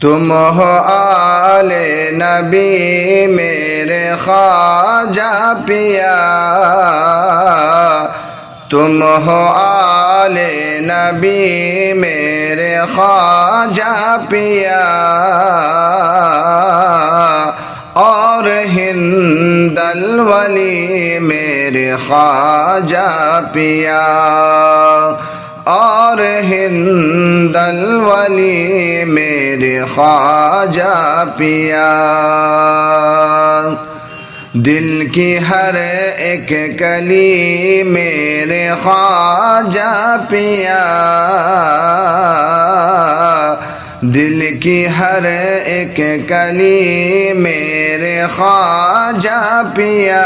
تم ہو آلِ نبی میرے خواجہ پیا، تم ہو آلِ نبی میرے خواجہ پیا، اور ہند الولی میرے خواجہ پیا، اور ہند الولی میرے خواجہ پیا۔ دل کی ہر ایک کلی میرے خواجہ پیا، دل کی ہر ایک کلی میرے خواجہ پیا،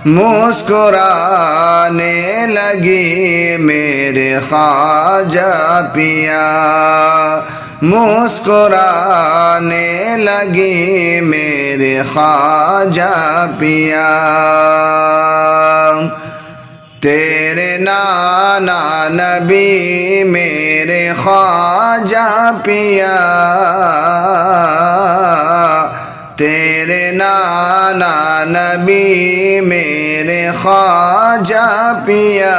مسکرانے لگی میرے خواجہ پیا، مسکرانے لگی میرے خواجہ پیا۔ تیرے نانا نبی میرے خواجہ پیا، تیرے نانا نبی میرے خواجہ پیا،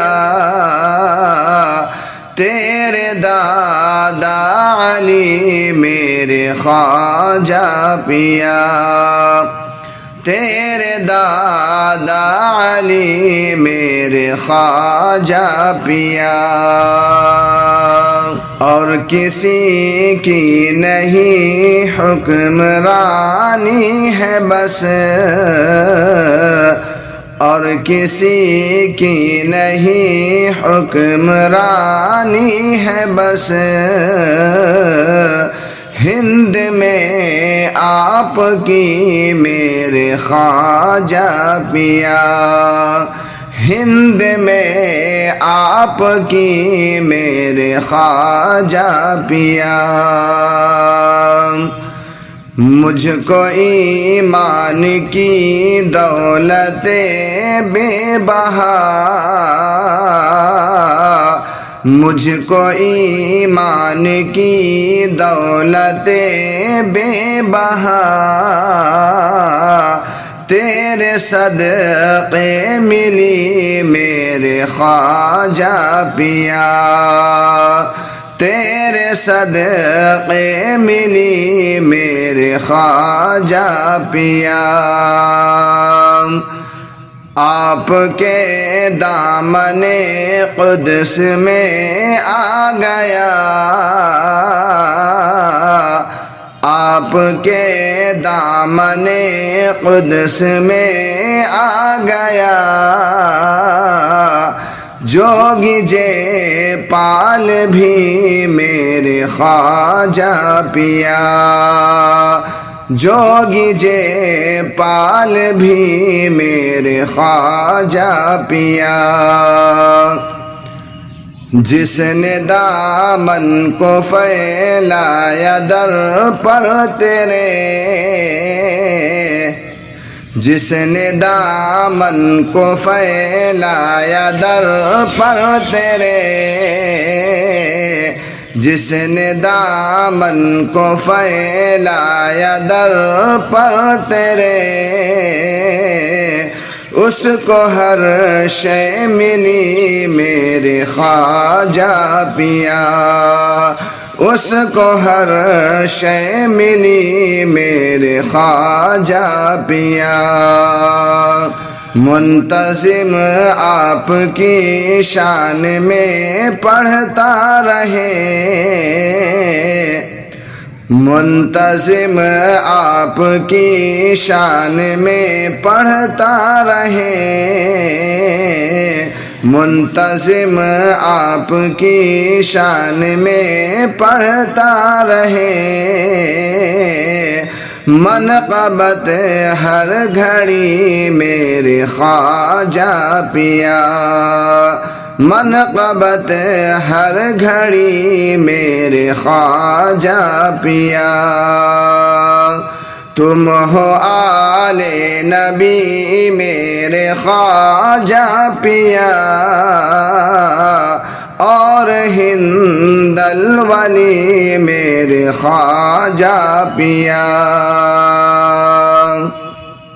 تیرے دادا علی میرے خواجہ پیا، تیرے دادا علی میرے خواجہ پیا۔ اور کسی کی نہیں حکمرانی ہے بس، اور کسی کی نہیں حکمرانی ہے بس، ہند میں آپ کی میرے خواجہ پیا، ہند میں آپ کی میرے خواجہ پیا۔ مجھ کو ایمان کی دولت بے بہا، مجھ کو ایمان کی دولت بے بہا، تیرے صدقے ملی میرے خواجہ پیا، تیرے صدقے ملی میرے خواجہ پیا۔ آپ کے دامن قدس میں آ گیا، آپ کے دامن قدس میں آ گیا، جوگی جے پال بھی میرے خواجہ پیا، جوگی جے پال بھی میرے خواجہ پیا۔ جس نے دامن کو پھیلایا در پر تیرے، جس نے دامن کو پھیلایا در پر تیرے، جس نے دامن کو پھیلایا در پر تیرے، اس کو ہر شے ملی میرے خواجہ پیا، اس کو ہر شے ملی میرے خواجہ پیا۔ منتظم آپ کی شان میں پڑھتا رہے، منتظم آپ کی شان میں پڑھتا رہے، منتظم آپ کی شان میں پڑھتا رہے، منقبت ہر گھڑی میرے خواجہ پیا، منقبت ہر گھڑی میرے خواجہ پیا۔ تم ہو آلِ نبی میرے خواجہ پیا، اور ہند الولی میرے خواجہ پیا